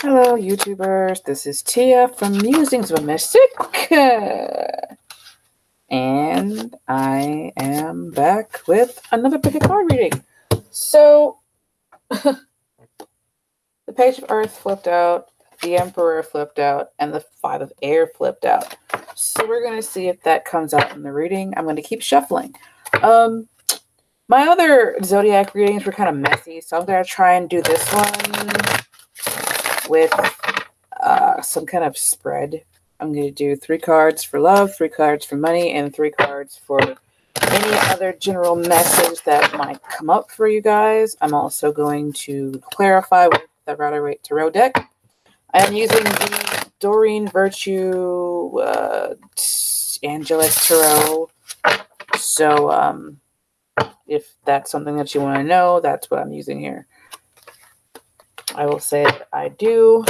Hello, YouTubers. This is Tia from Musings of a Mystic. And I am back with another pick a card reading. So, the Page of Earth flipped out, the Emperor flipped out, and the Five of Air flipped out. So we're going to see if that comes out in the reading. I'm going to keep shuffling. My other Zodiac readings were kind of messy, so I'm going to try and do this one with some kind of spread. I'm going to do 3 cards for love, 3 cards for money, and 3 cards for any other general message that might come up for you guys. I'm also going to clarify with the Rider-Waite Tarot deck. I am using the Doreen Virtue Angelic Tarot. So if that's something that you want to know, that's what I'm using here. I will say that I do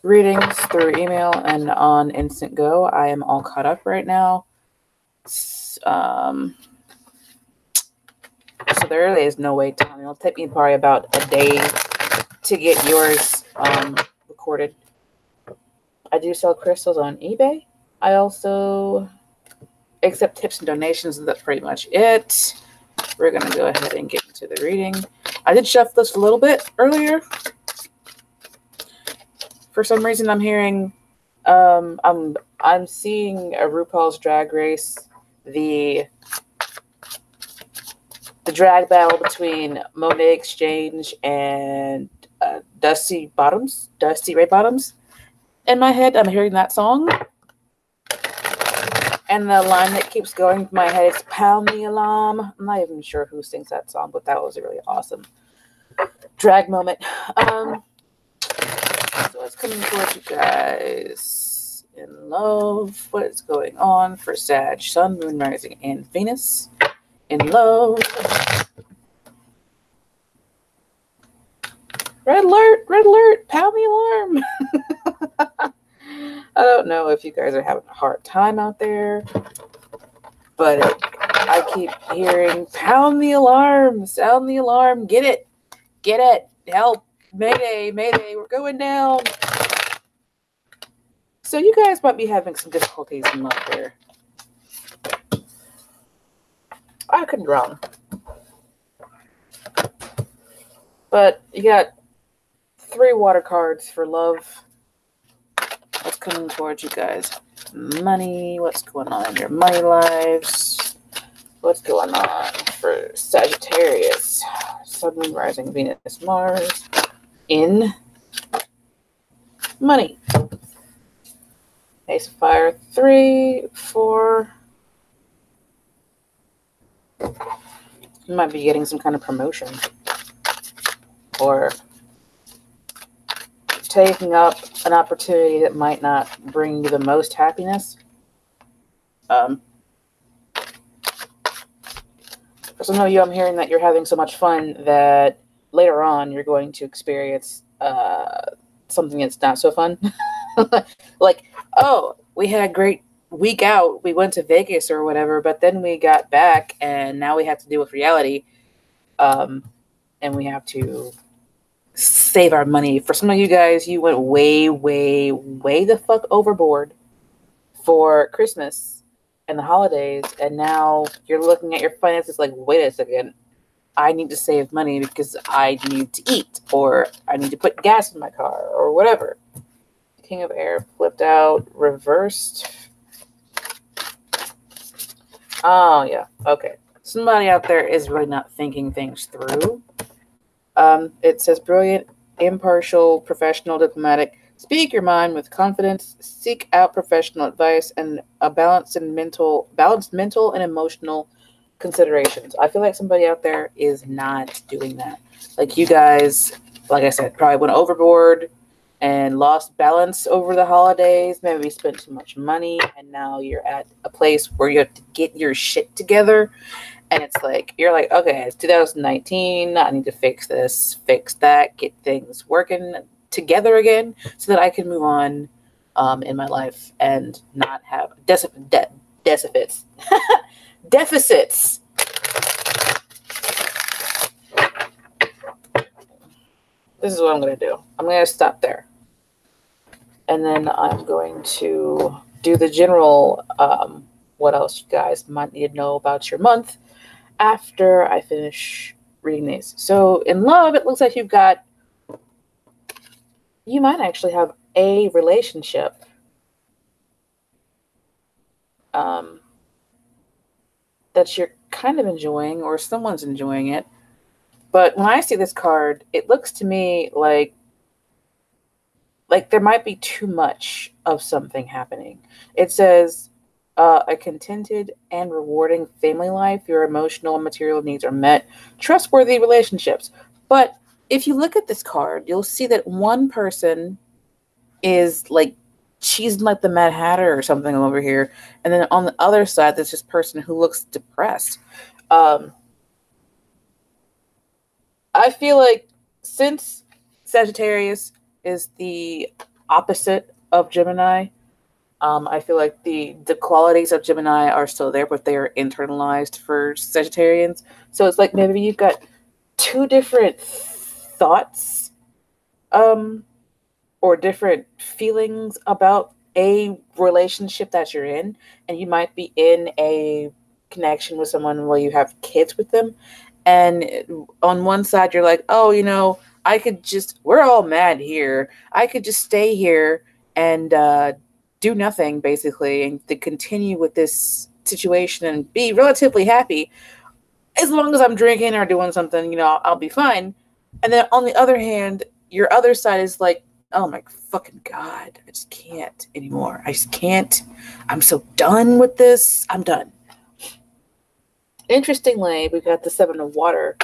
readings through email and on Instant Go. I am all caught up right now. So there really is no wait time. It'll take me probably about a day to get yours recorded. I do sell crystals on eBay. I also accept tips and donations, and that's pretty much it. We're going to go ahead and get into the reading. I did shuffle this a little bit earlier. For some reason, I'm hearing, I'm seeing a RuPaul's Drag Race, the drag battle between Monet Exchange and Dusty Ray Bottoms. In my head, I'm hearing that song. And the line that keeps going through my head is "Pound the Alarm." I'm not even sure who sings that song, but that was a really awesome drag moment. So what's coming towards you guys in love? What is going on for Sag, Sun, Moon, Rising, and Venus in love? Red alert! Red alert! Pound the alarm! I don't know if you guys are having a hard time out there, but I keep hearing pound the alarm, sound the alarm, get it, help, mayday, mayday, we're going down. So you guys might be having some difficulties in love here. I could be wrong. But you got 3 water cards for love. What's coming towards you guys? Money. What's going on in your money lives? What's going on for Sagittarius? Sun, Moon, Rising, Venus, Mars. In money. Ace of Fire, 3, 4. You might be getting some kind of promotion. Or taking up an opportunity that might not bring you the most happiness. For some of you, I'm hearing that you're having so much fun that later on you're going to experience something that's not so fun. Like, oh, we had a great week out. We went to Vegas or whatever, but then we got back and now we have to deal with reality. And we have to save our money. For some of you guys, you went way, way, way the fuck overboard for Christmas and the holidays, and now you're looking at your finances like, wait a second, I need to save money because I need to eat, or I need to put gas in my car, or whatever. King of Air flipped out, reversed. Oh, yeah, okay. Somebody out there is really not thinking things through. It says brilliant, impartial, professional, diplomatic. Speak your mind with confidence. Seek out professional advice and a balanced mental and emotional considerations. I feel like somebody out there is not doing that. Like, you guys, like I said, probably went overboard and lost balance over the holidays. Maybe spent too much money, and now you're at a place where you have to get your shit together. And it's like, you're like, okay, it's 2019. I need to fix this, fix that, get things working together again so that I can move on in my life and not have deficits. this is what I'm going to do. I'm going to stop there. And then I'm going to do the general, what else you guys might need to know about your month after I finish reading these. So in love, it looks like you might actually have a relationship that you're kind of enjoying, or someone's enjoying it. But when I see this card, it looks to me like there might be too much of something happening. It says, a contented and rewarding family life, your emotional and material needs are met, trustworthy relationships. But if you look at this card, you'll see that one person is like, she's like the Mad Hatter or something over here. And then on the other side, there's this person who looks depressed. I feel like since Sagittarius is the opposite of Gemini, I feel like the qualities of Gemini are still there, but they are internalized for Sagittarians. So it's like maybe you've got two different thoughts, or different feelings about a relationship that you're in, and you might be in a connection with someone while you have kids with them. And on one side, you're like, oh, we're all mad here. I could just stay here and do nothing, basically, and to continue with this situation and be relatively happy. As long as I'm drinking or doing something, I'll be fine. And then on the other hand, your other side is like, oh my fucking God, I just can't anymore. I just can't. I'm so done with this. I'm done. Interestingly, we've got the Seven of Water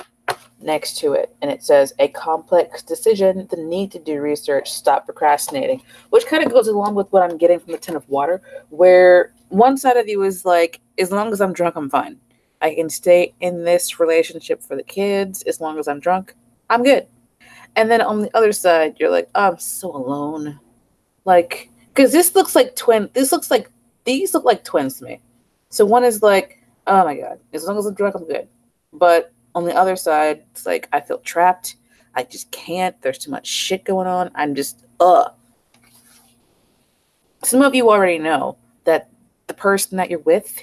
next to it, and it says, a complex decision, the need to do research, stop procrastinating, which kind of goes along with what I'm getting from the Ten of Water, where one side of you is like, as long as I'm drunk, I'm fine. I can stay in this relationship for the kids. As long as I'm drunk, I'm good. And then on the other side, you're like, oh, I'm so alone. Like, because these look like twins to me. So one is like, oh my God, as long as I'm drunk, I'm good. But on the other side, it's like, I feel trapped. I just can't. There's too much shit going on. I'm just, Some of you already know that the person that you're with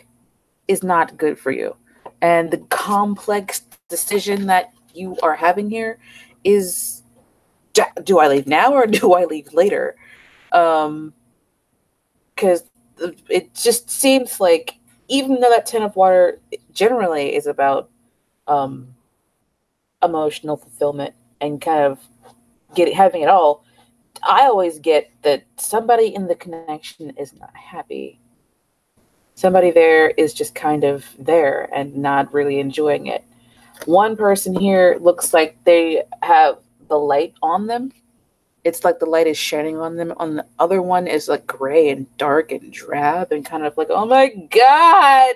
is not good for you. And the complex decision that you are having here is, do I leave now or do I leave later? Because it just seems like, even though that Ten of Water generally is about emotional fulfillment and kind of having it all, I always get that somebody in the connection is not happy. Somebody there is just kind of there and not really enjoying it. One person here looks like they have the light on them. It's like the light is shining on them. On the other one is like gray and dark and drab and kind of like, oh my God,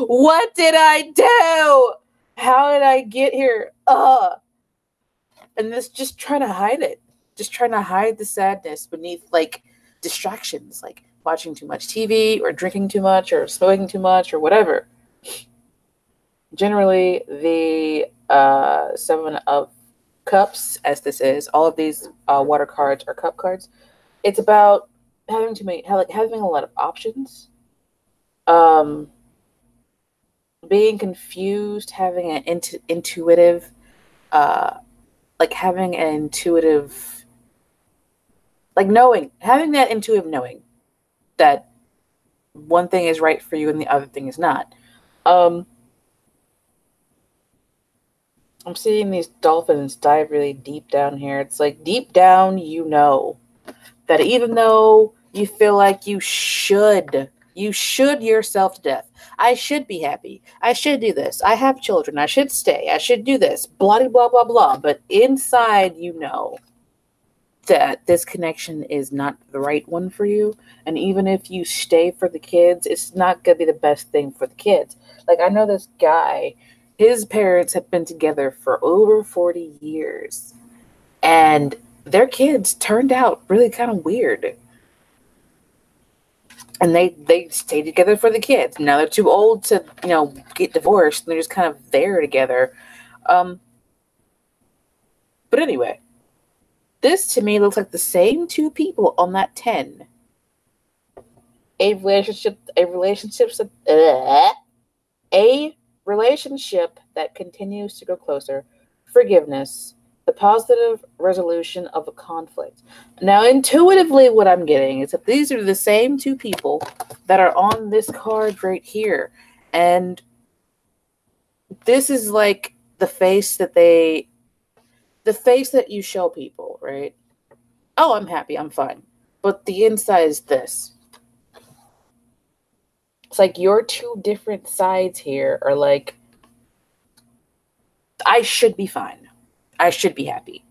what did I do? How did I get here? And this, just trying to hide it. Just trying to hide the sadness beneath like distractions, like watching too much TV or drinking too much or smoking too much or whatever. Generally, the Seven of Cups, as this is, all of these water cards are cup cards. It's about having a lot of options, being confused, having an intuitive, having that intuitive knowing that one thing is right for you and the other thing is not. I'm seeing these dolphins dive really deep down here. It's like deep down, that even though you feel like you should yourself to death. I should be happy. I should do this. I have children. I should stay. I should do this. Blah, blah, blah, blah. But inside, that this connection is not the right one for you. And even if you stay for the kids, it's not going to be the best thing for the kids. Like, I know this guy, his parents have been together for over 40 years. And their kids turned out really kind of weird. And they stayed together for the kids. Now they're too old to, get divorced. And they're just kind of there together. But anyway, This to me looks like the same two people on that 10. A relationship that continues to go closer, forgiveness, the positive resolution of a conflict. Now, intuitively, what I'm getting is that these are the same two people that are on this card right here. And this is like the face that you show people, right? Oh, I'm happy, I'm fine. But the inside is this. It's like your two different sides here are like, I should be fine. I should be happy.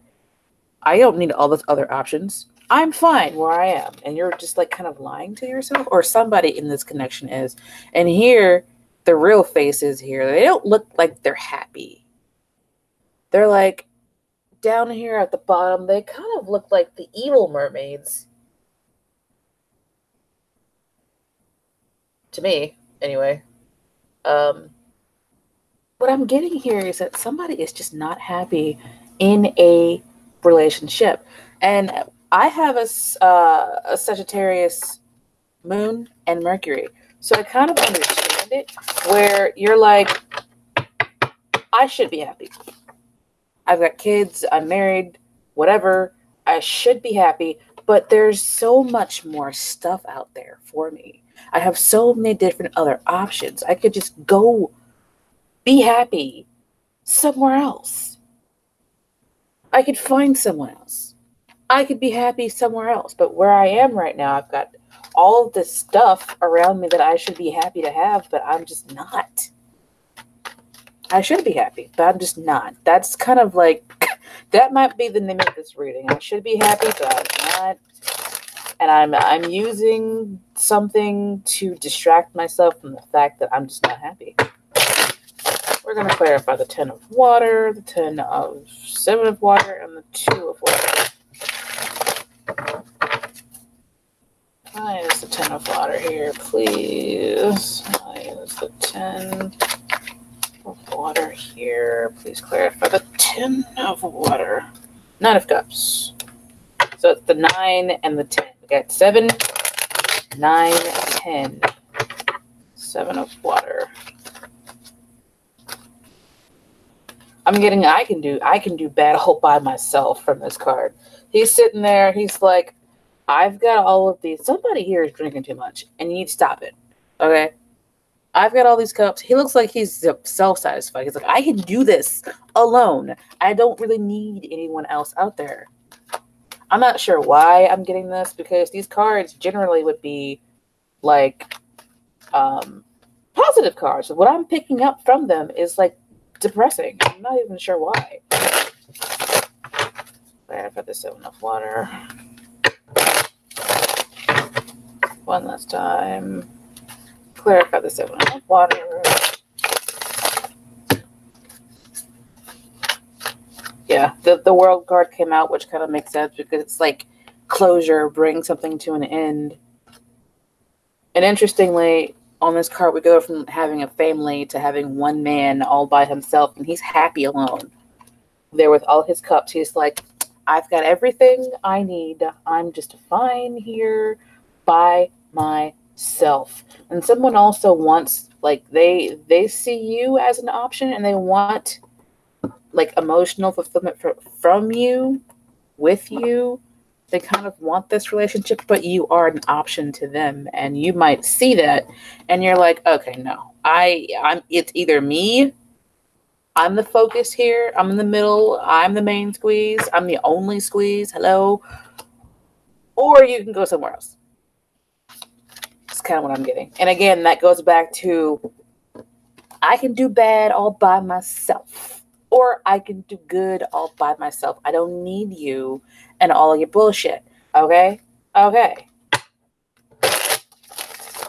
I don't need all those other options. I'm fine where I am. And you're just like kind of lying to yourself, or somebody in this connection is. And here, the real faces here, they don't look like they're happy. They're like down here at the bottom, they kind of look like the evil mermaids. To me, anyway. What I'm getting here is that somebody is just not happy in a relationship. And I have a Sagittarius moon and Mercury. So I kind of understand it, where you're like, I should be happy. I've got kids, I'm married, whatever. I should be happy, but there's so much more stuff out there for me. I have so many different other options. I could just go be happy somewhere else. I could find someone else. I could be happy somewhere else. But where I am right now, I've got all of this stuff around me that I should be happy to have, but I'm just not. I should be happy, but I'm just not. That's kind of like, that might be the name of this reading. I should be happy, but I'm not. And I'm using something to distract myself from the fact that I'm just not happy. We're going to clarify the 10 of water, the 10 of 7 of water, and the 2 of water. Why is the 10 of water here, please? Why is the 10 of water here? Please clarify the 10 of water. 9 of cups. So it's the 9 and the 10. We got 7, 9, 10. 7 of water. I'm getting, I can do bad all by myself from this card. He's sitting there, he's like, I've got all of these. Somebody here is drinking too much, and you need to stop it. Okay? I've got all these cups. He looks like he's self-satisfied. He's like, I can do this alone. I don't really need anyone else out there. I'm not sure why I'm getting this, because these cards generally would be like positive cards. What I'm picking up from them is like depressing. I'm not even sure why. I've got the 7 of water. One last time. Clarify the 7 of water. Yeah, the world card came out, which kind of makes sense because it's like closure, bring something to an end. And interestingly, on this card, we go from having a family to having one man all by himself, and he's happy alone. There with all his cups, he's like, I've got everything I need. I'm just fine here by myself. And someone also wants, like, they see you as an option, and they want like emotional fulfillment from you, with you. They kind of want this relationship, but you are an option to them, and you might see that, and you're like, okay, no, it's either me, I'm the focus here, I'm in the middle, I'm the main squeeze, I'm the only squeeze, hello, or you can go somewhere else. That's kind of what I'm getting. And again, that goes back to, I can do bad all by myself. Or I can do good all by myself. I don't need you and all your bullshit. Okay? Okay.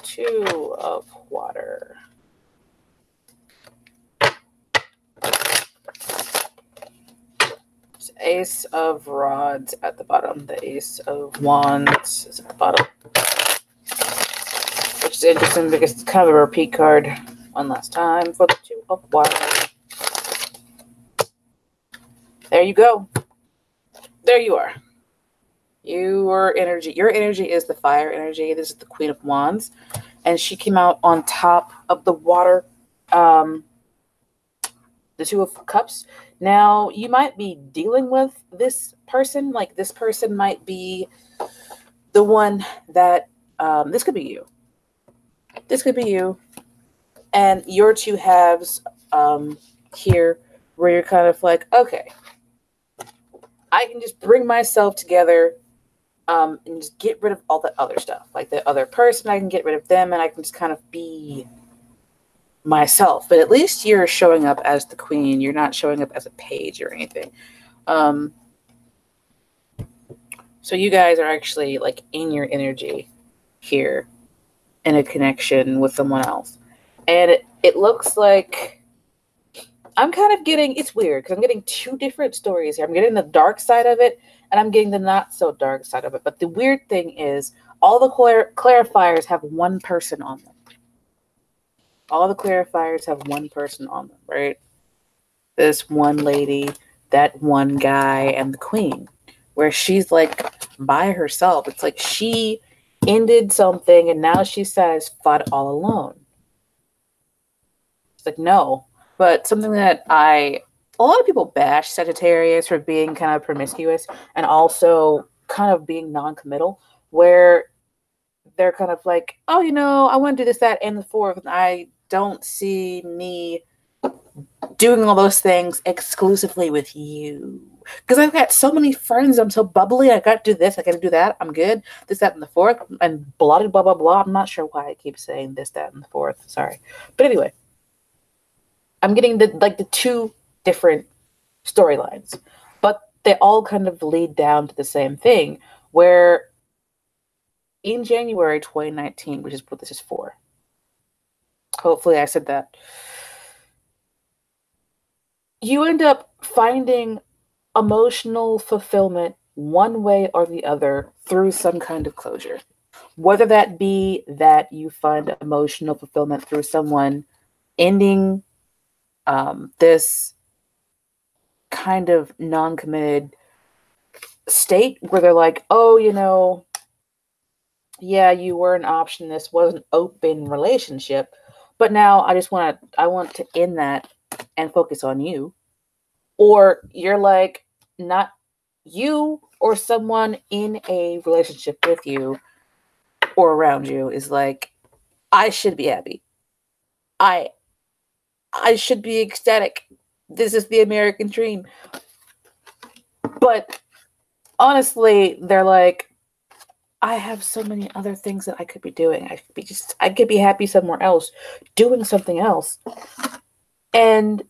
2 of water. It's Ace of Rods at the bottom. The Ace of Wands is at the bottom. Which is interesting because it's kind of a repeat card. One last time for the 2 of water. There you go. There you are. Your energy is the fire energy. This is the Queen of Wands. And she came out on top of the water, the Two of Cups. Now, you might be dealing with this person. Like, this person might be the one that, this could be you. This could be you. And your two halves here, where you're kind of like, okay, I can just bring myself together and just get rid of all that other stuff. Like the other person, I can get rid of them and I can just kind of be myself. But at least you're showing up as the queen. You're not showing up as a page or anything. So you guys are actually like in your energy here in a connection with someone else. And it looks like I'm kind of getting, it's weird because I'm getting two different stories here. I'm getting the dark side of it and I'm getting the not so dark side of it. But the weird thing is all the clarifiers have one person on them. All the clarifiers have one person on them, right? This one lady, that one guy, and the queen, where she's like by herself. It's like she ended something and now she's satisfied all alone. It's like, no. But something that a lot of people bash Sagittarius for being kind of promiscuous and also kind of being non-committal, where they're kind of like, oh, I want to do this, that, and the fourth, and I don't see me doing all those things exclusively with you. Because I've got so many friends, I'm so bubbly, I got to do this, I got to do that, I'm good, this, that, and the fourth, and blah, blah, blah, blah. I'm not sure why I keep saying this, that, and the fourth, sorry. But anyway, I'm getting the two different storylines, but they all kind of lead down to the same thing, where in January 2019, which is what this is for, hopefully I said that, you end up finding emotional fulfillment one way or the other through some kind of closure. Whether that be that you find emotional fulfillment through someone ending this kind of non-committed state where they're like, oh, yeah, you were an option. This was an open relationship, but now I want to end that and focus on you. Or you're like, not you or someone in a relationship with you or around you is like, I should be happy. I should be ecstatic. This is the American dream. But honestly, they're like, I have so many other things that I could be doing. I could be happy somewhere else, doing something else. And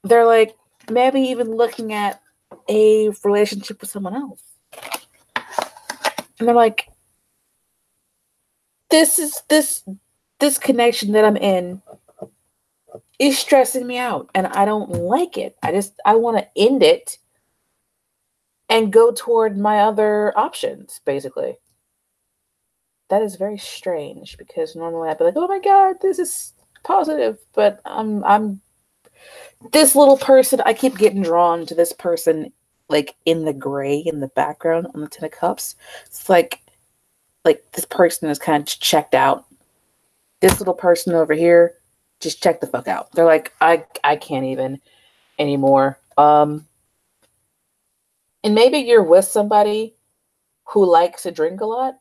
they're like, maybe even looking at a relationship with someone else. And they're like, this connection that I'm in is stressing me out and I don't like it. I want to end it and go toward my other options, basically. That is very strange because normally I'd be like, oh my God, this is positive. But I'm this little person, I keep getting drawn to this person like in the gray in the background on the Ten of Cups. It's like this person is kind of checked out. This little person over here just check the fuck out. They're like, I can't even anymore. And maybe you're with somebody who likes to drink a lot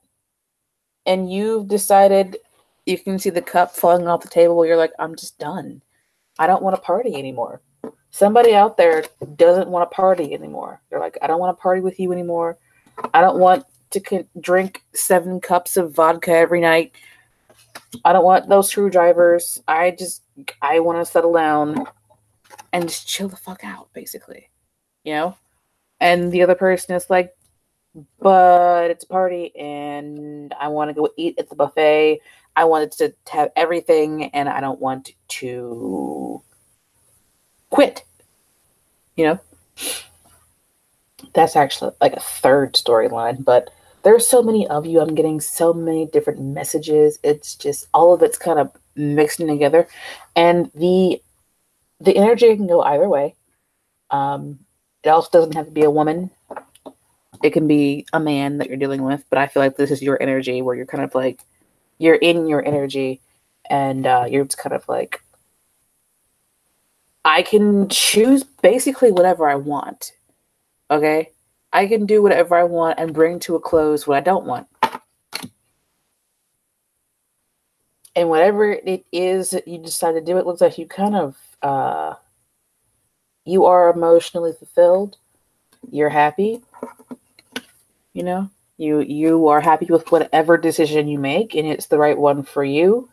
and you've decided, you can see the cup falling off the table. You're like, I'm just done. I don't want to party anymore. Somebody out there doesn't want to party anymore. They're like, I don't want to party with you anymore. I don't want to drink 7 cups of vodka every night. I don't want those screwdrivers. I want to settle down and just chill the fuck out, basically. And the other person is like, but it's a party and I want to go eat at the buffet. I wanted to have everything and I don't want to quit. That's actually like a third storyline, but there's so many of you. I'm getting so many different messages. It's just all of it's kind of mixing together, and the energy can go either way. It also doesn't have to be a woman. It can be a man that you're dealing with, but I feel like this is your energy where you're kind of like, you're in your energy and you're just kind of like, I can choose basically whatever I want. Okay? I can do whatever I want and bring to a close what I don't want. And whatever it is that you decide to do, it looks like you kind of, you are emotionally fulfilled. You're happy. You know, you are happy with whatever decision you make, and it's the right one for you.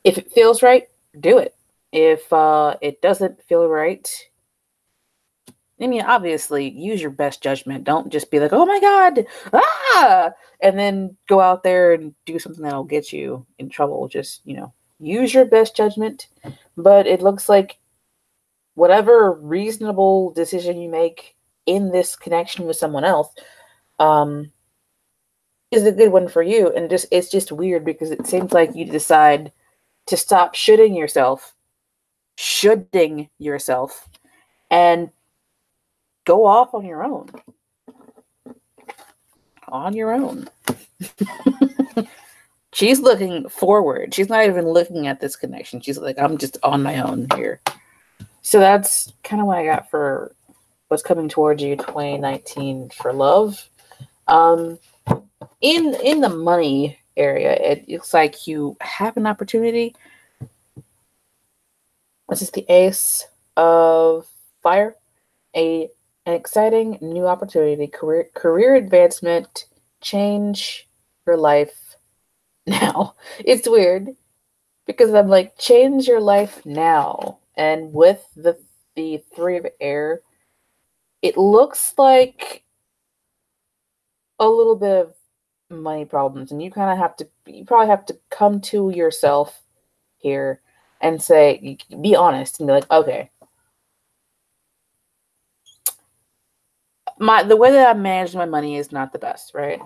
If it feels right, do it. If it doesn't feel right, I mean, obviously, use your best judgment. Don't just be like, "Oh my God, ah!" and then go out there and do something that'll get you in trouble. Just, use your best judgment. But it looks like whatever reasonable decision you make in this connection with someone else, is a good one for you. And it's just weird because it seems like you decide to stop shoulding yourself, and go off on your own. On your own. She's looking forward. She's not even looking at this connection. She's like, I'm just on my own here. So that's kind of what I got for what's coming towards you 2019 for love. In the money area, it looks like you have an opportunity. This is the Ace of Fire. An exciting new opportunity, career advancement, change your life now. It's weird because I'm like, change your life now. And with the Three of Air, it looks like a little bit of money problems, and you probably have to come to yourself here and say, be honest and be like, okay, the way that I manage my money is not the best, right?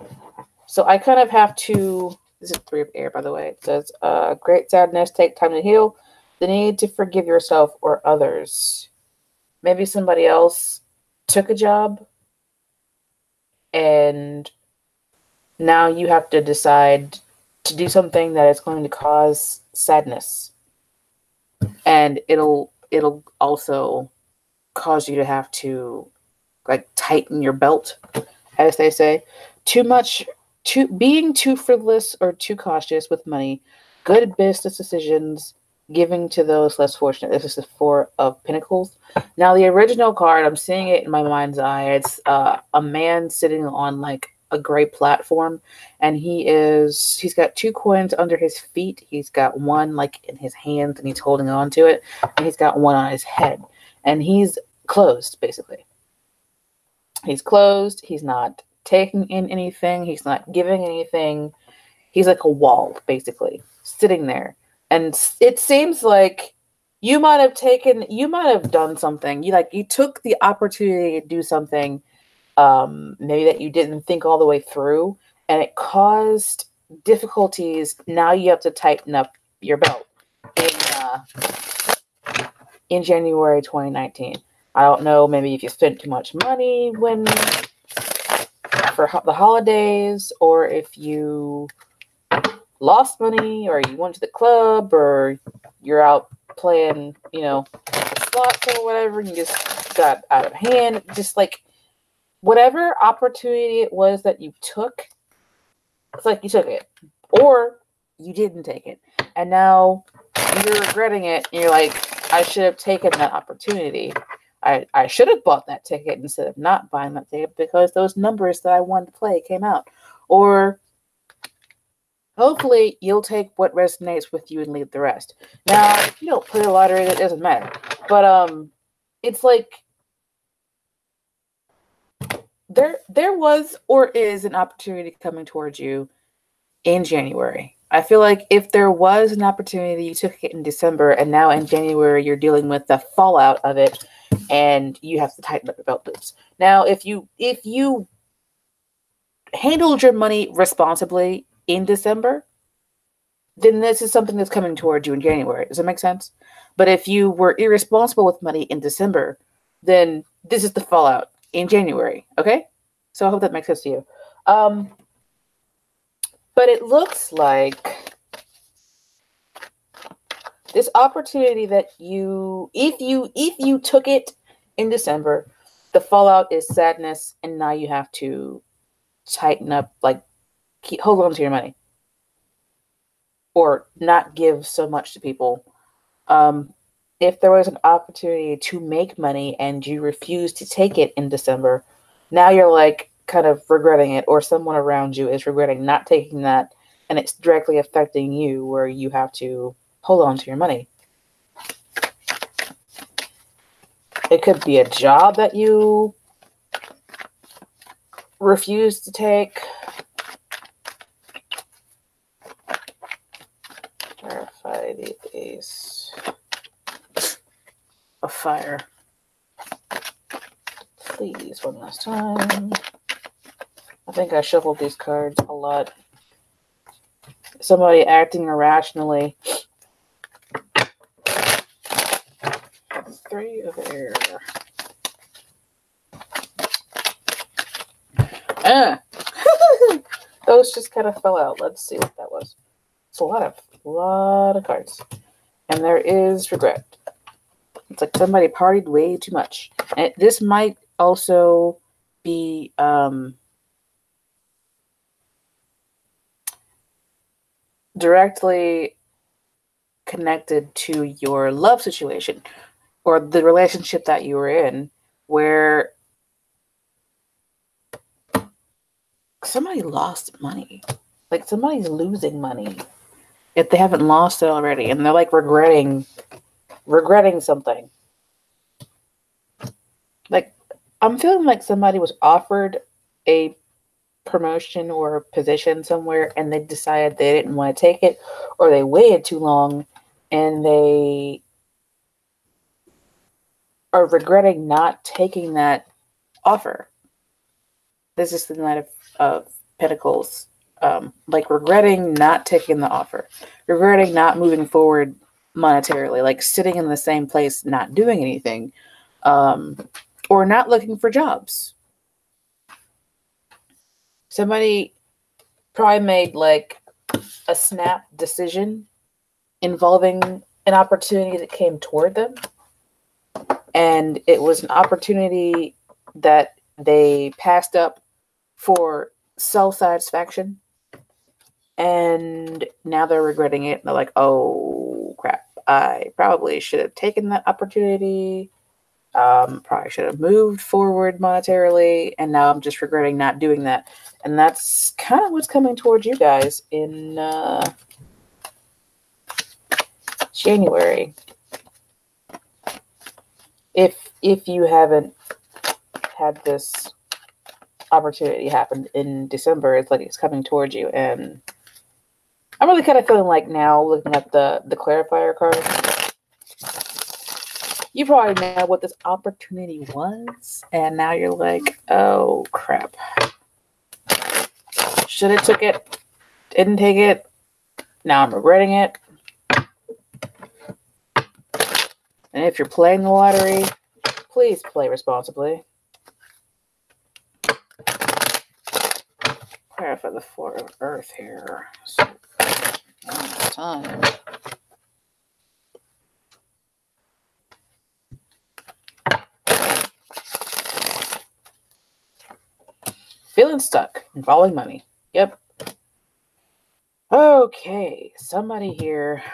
So I kind of have to, this is Three of Air, by the way. It says, great sadness, take time to heal. The need to forgive yourself or others. Maybe somebody else took a job and now you have to decide to do something that is going to cause sadness. And it'll also cause you to have to like tighten your belt, as they say. Being too frivolous or too cautious with money, good business decisions, giving to those less fortunate. This is the Four of Pentacles. Now, the original card, I'm seeing it in my mind's eye. It's a man sitting on like a gray platform, and he's got 2 coins under his feet. He's got one like in his hands, and he's holding on to it, and he's got one on his head, and he's closed, basically. He's closed. He's not taking in anything. He's not giving anything. He's like a wall, basically, sitting there. And it seems like you might have done something. You took the opportunity to do something, maybe that you didn't think all the way through, and it caused difficulties. Now you have to tighten up your belt in January 2019. I don't know, maybe if you spent too much money for the holidays, or if you lost money, or you went to the club, or you're out playing, slots or whatever, and you just got out of hand. Just like whatever opportunity it was that you took, it's like you took it, or you didn't take it, and now you're regretting it, and you're like, I should have taken that opportunity. I should have bought that ticket instead of not buying that ticket because those numbers that I wanted to play came out. Or hopefully you'll take what resonates with you and leave the rest. Now, if you don't play the lottery, that doesn't matter. But it's like there was or is an opportunity coming towards you in January. I feel like if there was an opportunity, you took it in December, and now in January you're dealing with the fallout of it, and you have to tighten up your belt loops. Now, if you handled your money responsibly in December, then this is something that's coming towards you in January. Does that make sense? But if you were irresponsible with money in December, then this is the fallout in January. Okay? So I hope that makes sense to you. But it looks like this opportunity that if you took it in December, the fallout is sadness, and now you have to tighten up, like hold on to your money, or not give so much to people. If there was an opportunity to make money and you refuse to take it in December, now you're like kind of regretting it, or someone around you is regretting not taking that, and it's directly affecting you where you have to hold on to your money. It could be a job that you refuse to take. Verify the Ace of Fire. Please, one last time. I think I shuffled these cards a lot. Somebody acting irrationally. 3 of Air. Those just kind of fell out. Let's see what that was. It's a lot of cards. And there is regret. It's like somebody partied way too much. And this might also be directly connected to your love situation or the relationship that you were in, where somebody lost money. Like somebody's losing money if they haven't lost it already, and they're like regretting something. Like, I'm feeling like somebody was offered a promotion or a position somewhere and they decided they didn't want to take it, or they waited too long and they are regretting not taking that offer. This is the Knight of Pentacles. Like regretting not taking the offer, regretting not moving forward monetarily, like sitting in the same place, not doing anything, or not looking for jobs. Somebody probably made like a snap decision involving an opportunity that came toward them, and it was an opportunity that they passed up for self-satisfaction. And now they're regretting it. And they're like, oh, crap. I probably should have taken that opportunity. Probably should have moved forward monetarily. And now I'm just regretting not doing that. And that's kind of what's coming towards you guys in January. If you haven't had this opportunity happen in December, it's like it's coming towards you. And I'm really kind of feeling like now, looking at the clarifier card, you probably know what this opportunity was, and now you're like, oh crap, should have took it, didn't take it, now I'm regretting it. And if you're playing the lottery, please play responsibly. Clarify the 4 of Earth here. So, time. Feeling stuck, involving money. Yep. Okay, somebody here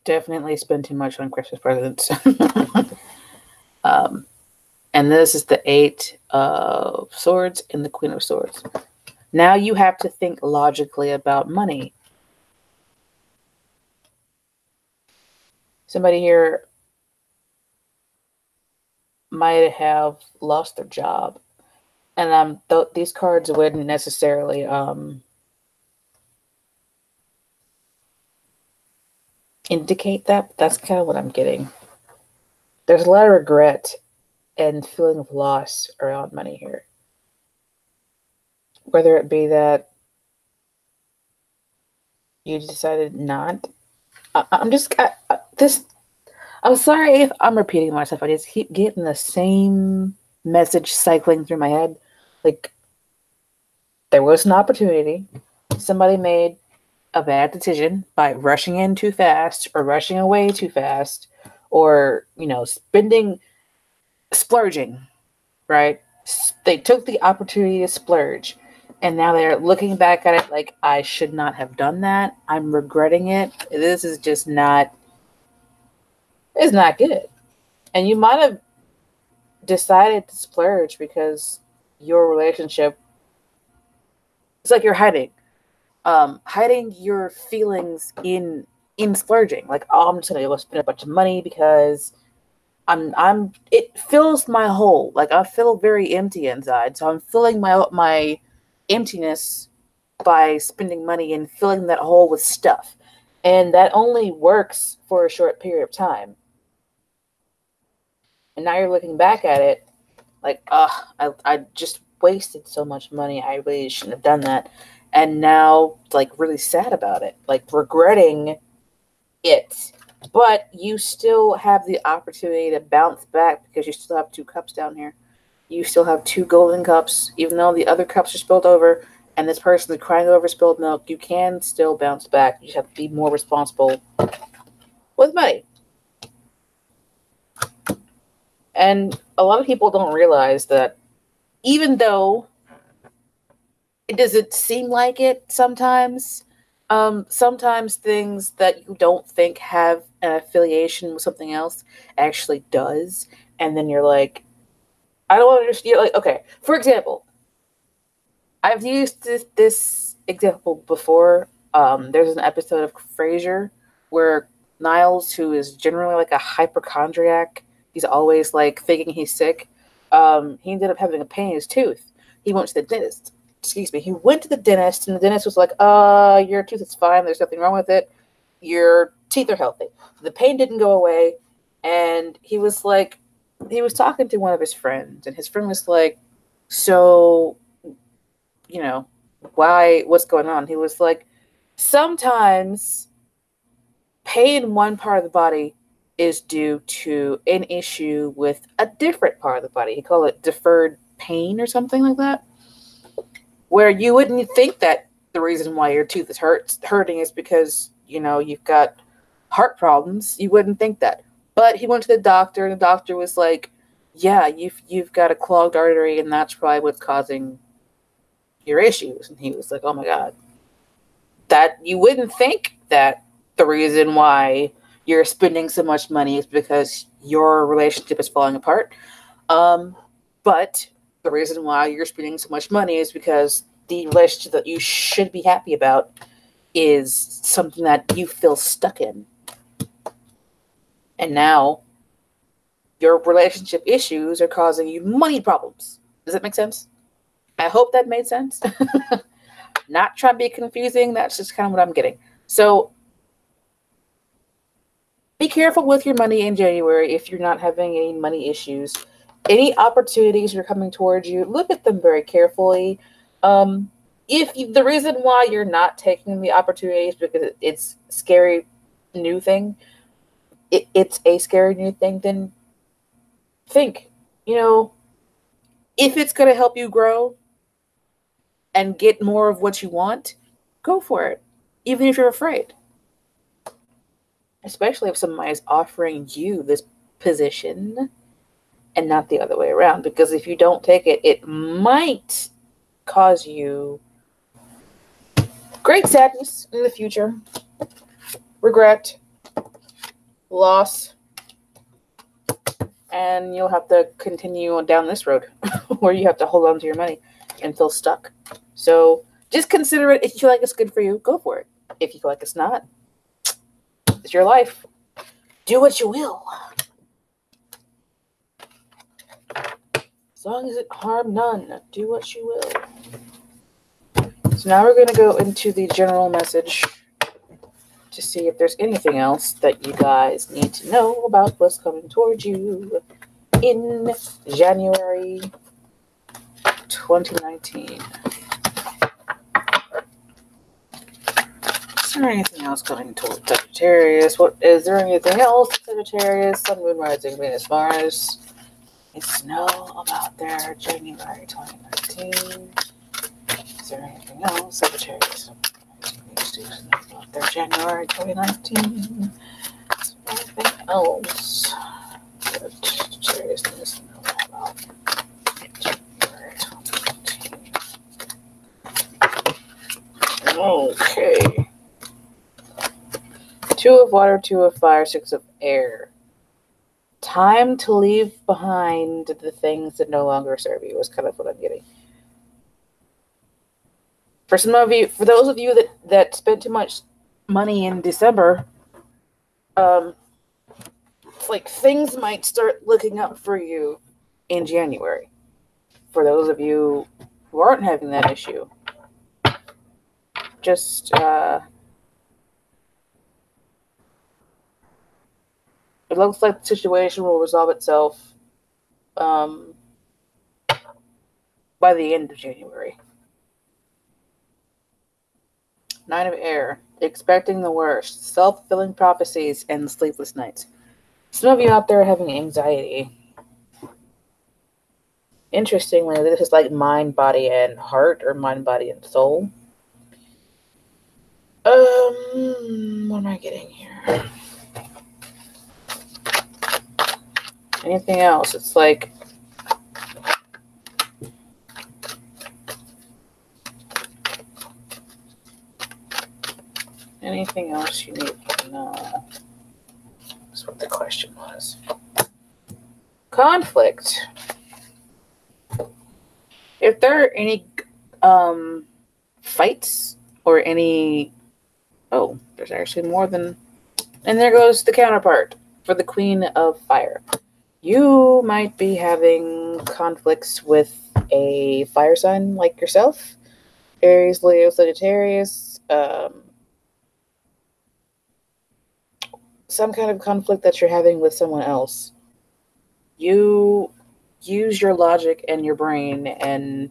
definitely spent too much on Christmas presents. And this is the 8 of Swords and the Queen of Swords. Now you have to think logically about money. Somebody here might have lost their job. And these cards wouldn't necessarily indicate that. But that's kind of what I'm getting. There's a lot of regret and feeling of loss around money here. Whether it be that you decided not. I'm sorry if I'm repeating myself. I just keep getting the same message cycling through my head. Like, there was an opportunity. Somebody made a bad decision by rushing in too fast or rushing away too fast or, splurging, right? They took the opportunity to splurge and now they're looking back at it like, I should not have done that. I'm regretting it. This is just not, it's not good. And you might have decided to splurge because your relationship, it's like you're hiding your feelings in splurging. Like, oh, I'm just gonna go spend a bunch of money because it fills my hole. Like, I feel very empty inside, so I'm filling my emptiness by spending money and filling that hole with stuff, and that only works for a short period of time. And now you're looking back at it like, I just wasted so much money. I really shouldn't have done that. And now, like, really sad about it, like regretting it. But you still have the opportunity to bounce back because you still have 2 cups down here. You still have 2 golden cups, even though the other cups are spilled over and this person is crying over spilled milk. You can still bounce back. You just have to be more responsible with money. And a lot of people don't realize that even though it doesn't seem like it sometimes, sometimes things that you don't think have an affiliation with something else actually does. And then you're like, I don't understand. Like, okay, for example, I've used this example before. There's an episode of Frasier where Niles, who is generally like a hypochondriac, he's always like thinking he's sick. He ended up having a pain in his tooth. He went to the dentist. Excuse me. He went to the dentist, and the dentist was like, your tooth is fine. There's nothing wrong with it. Your teeth are healthy. The pain didn't go away. And he was talking to one of his friends, and his friend was like, so, what's going on? He was like, sometimes pain in one part of the body is due to an issue with a different part of the body. He called it deferred pain or something like that, where you wouldn't think that the reason why your tooth is hurting is because, you've got heart problems. You wouldn't think that. But he went to the doctor, and the doctor was like, yeah, you've got a clogged artery, and that's probably what's causing your issues. And he was like, oh my God. That you wouldn't think that the reason why you're spending so much money is because your relationship is falling apart. But the reason why you're spending so much money is because the relationship that you should be happy about is something that you feel stuck in. And now your relationship issues are causing you money problems. Does that make sense? I hope that made sense. Not trying to be confusing. That's just kind of what I'm getting. So be careful with your money in January if you're not having any money issues. Any opportunities are coming towards you, look at them very carefully. If the reason why you're not taking the opportunities because it's scary new thing, it's a scary new thing, then think, if it's going to help you grow and get more of what you want, go for it, even if you're afraid. Especially if somebody is offering you this position and not the other way around. Because if you don't take it, it might cause you great sadness in the future, regret, loss, and you'll have to continue down this road where you have to hold on to your money and feel stuck. So just consider it. If you feel like it's good for you, go for it. If you feel like it's not, it's your life. Do what you will. As long as it harm none, do what you will. So now we're going to go into the general message to see if there's anything else that you guys need to know about what's coming towards you in January 2019. Is there anything else coming towards Sagittarius? Is there anything else, Sagittarius, Sun, Moon, Rising, Venus, Mars? needs to know about their January 2019. Is there anything else? Sagittarius needs to know about their January 2019. Is there anything else? Sagittarius needs to know about January 2019. Okay. 2 of water, 2 of fire, 6 of air. Time to leave behind the things that no longer serve you is kind of what I'm getting. For some of you, for those of you that spent too much money in December, it's like things might start looking up for you in January. For those of you who aren't having that issue, just it looks like the situation will resolve itself by the end of January. 9 of air, expecting the worst, self-fulfilling prophecies, and sleepless nights. Some of you out there are having anxiety. Interestingly, this is like mind, body, and heart, or mind, body, and soul. What am I getting here? Anything else? It's like anything else you need to know? That's what the question was. Conflict. If there are any fights or any... Oh, there's actually more than... And there goes the counterpart for the Queen of Fire. You might be having conflicts with a fire sign like yourself. Aries, Leo, Sagittarius. Some kind of conflict that you're having with someone else. You use your logic and your brain, and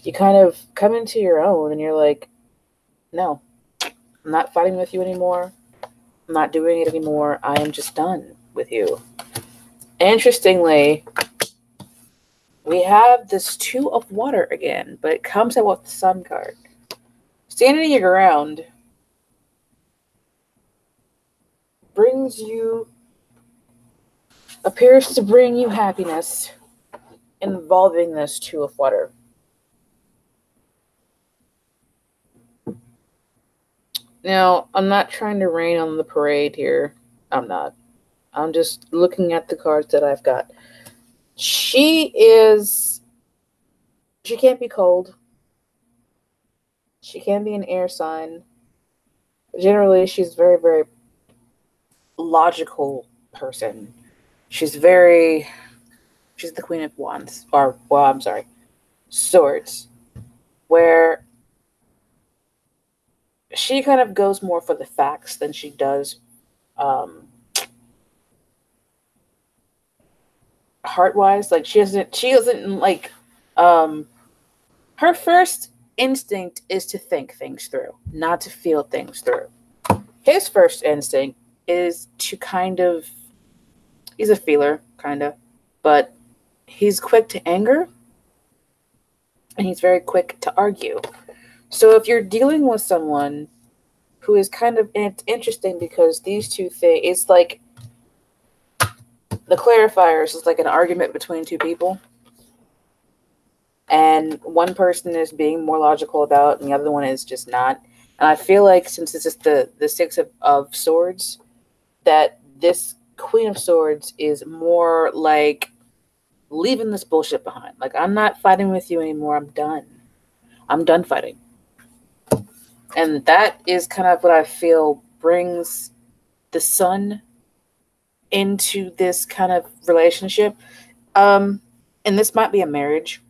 you kind of come into your own, and you're like, no, I'm not fighting with you anymore. I'm not doing it anymore. I am just done with you. Interestingly, we have this 2 of water again, but it comes out with the Sun card. Standing your ground appears to bring you happiness involving this 2 of water. Now, I'm not trying to rain on the parade here. I'm not. I'm just looking at the cards that I've got. She can't be cold. She can be an air sign. Generally, she's very, very logical person. She's the Queen of Wands. Swords. Where she kind of goes more for the facts than she does heart-wise. Like she doesn't like her first instinct is to think things through, not to feel things through. His first instinct is to he's a feeler, kind of, but he's quick to anger and he's very quick to argue. So if you're dealing with someone who is kind of, and it's interesting because these two things, it's like the clarifiers is like an argument between 2 people. And one person is being more logical about, and the other one is just not. And I feel like since this is the 6 of swords, that this Queen of Swords is more like leaving this bullshit behind. Like, I'm not fighting with you anymore. I'm done. I'm done fighting. And that is kind of what I feel brings the Sun into this kind of relationship. And this might be a marriage,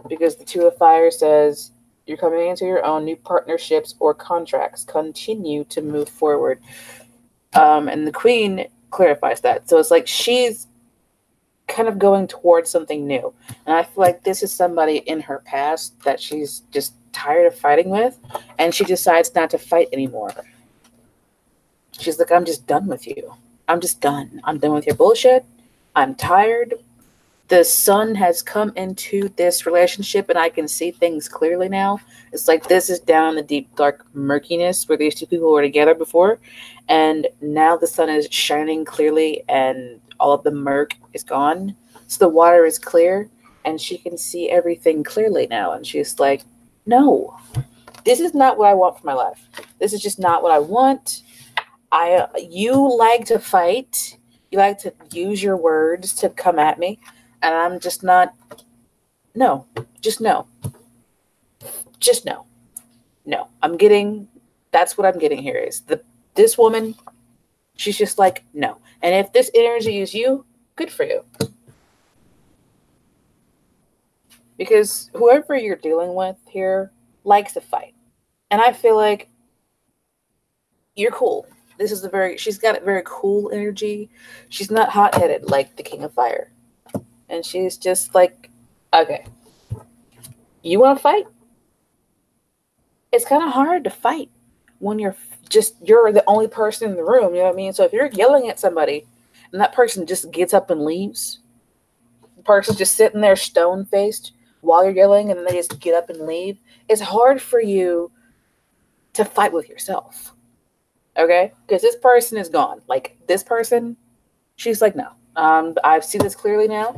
because the 2 of Fire says you're coming into your own new partnerships or contracts. Continue to move forward. And the Queen clarifies that. So it's like she's kind of going towards something new. And I feel like this is somebody in her past that she's just tired of fighting with, and she decides not to fight anymore. She's like, I'm just done with you. I'm just done. I'm done with your bullshit. I'm tired. the sun has come into this relationship and I can see things clearly now. It's like this is down in the deep, dark murkiness where these two people were together before. And now the sun is shining clearly and all of the murk is gone. So the water is clear and she can see everything clearly now. And she's like, no, this is not what I want for my life. This is just not what I want. You like to fight. You like to use your words to come at me. And I'm just not, no, just no. Just no. No. That's what I'm getting here is this woman, she's just like, no. And if this energy is you, good for you. Because whoever you're dealing with here likes to fight. And I feel like you're cool. She's got a very cool energy. She's not hot-headed like the King of Fire. And she's just like, okay, you want to fight? It's kind of hard to fight when you're the only person in the room. You know what I mean? So if you're yelling at somebody and that person just gets up and leaves, the person's just sitting there stone-faced while you're yelling and then they just get up and leave, it's hard for you to fight with yourself. Okay? Because this person is gone. Like, this person, she's like, no. I see this clearly now.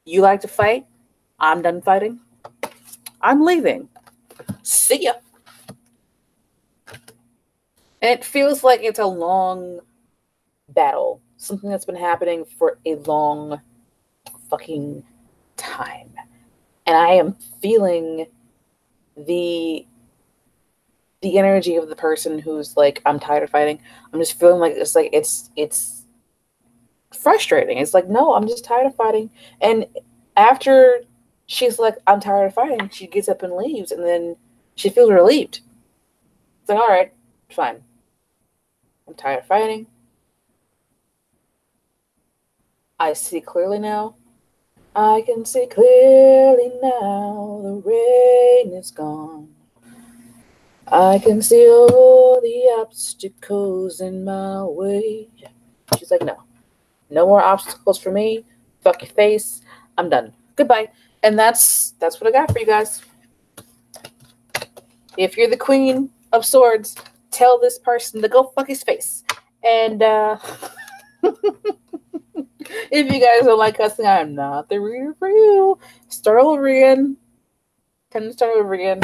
You like to fight? I'm done fighting. I'm leaving. See ya. And it feels like it's a long battle. Something that's been happening for a long fucking time. And I am feeling the energy of the person who's like, I'm tired of fighting. I'm just feeling like it's frustrating. It's like, no, I'm just tired of fighting. And after she's like, I'm tired of fighting, she gets up and leaves, and then she feels relieved. It's like, all right, fine. I'm tired of fighting. I see clearly now. I can see clearly now. The rain is gone. I can see all the obstacles in my way. She's like, no. No more obstacles for me. Fuck your face. I'm done. Goodbye. And that's what I got for you guys. If you're the Queen of Swords, tell this person to go fuck his face. And if you guys don't like cussing, I'm not the reader for you. Start over again. Time to start over again.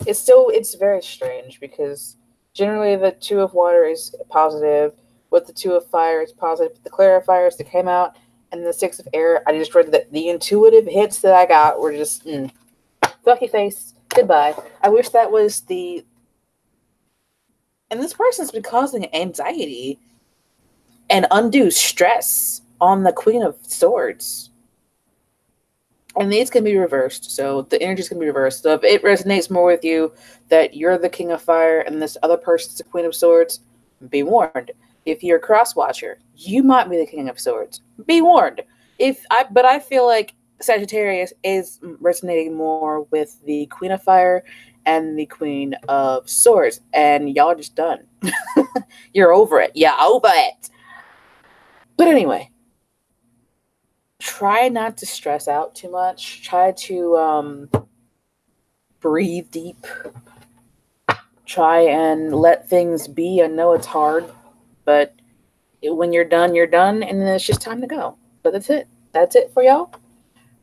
It's very strange because generally the Two of Water is positive. With the Two of Fire, it's positive. The clarifiers that came out and the Six of Air, I just read that the intuitive hits that I got were just, fuck your face. Goodbye. I wish that was the... And this person's been causing anxiety and undue stress on the Queen of Swords. And these can be reversed. So the energies can be reversed. So if it resonates more with you that you're the King of Fire and this other person's the Queen of Swords, be warned. If you're a cross-watcher, you might be the King of Swords. Be warned. But I feel like Sagittarius is resonating more with the Queen of Fire and the Queen of Swords. And y'all are just done. You're over it. Yeah, over it. But anyway, try not to stress out too much. Try to breathe deep. Try and let things be. I know it's hard, but when you're done, and then it's just time to go. But that's it. That's it for y'all.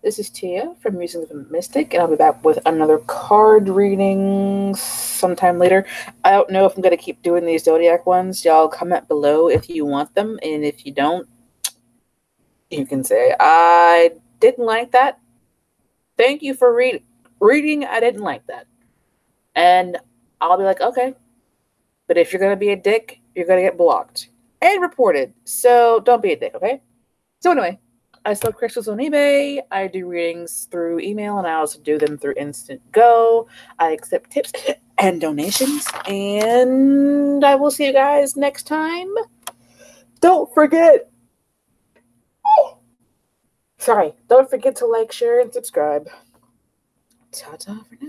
This is Tia from Musings of a Mystic, and I'll be back with another card reading sometime later. I don't know if I'm going to keep doing these Zodiac ones. Y'all comment below if you want them, and if you don't, you can say, I didn't like that. Thank you for reading. I didn't like that. And I'll be like, okay. But if you're going to be a dick, you're going to get blocked and reported. So don't be a dick, okay? So anyway, I sell crystals on eBay. I do readings through email, and I also do them through Instant Go. I accept tips and donations. And I will see you guys next time. Don't forget. Don't forget to like, share, and subscribe. Ta-ta for now.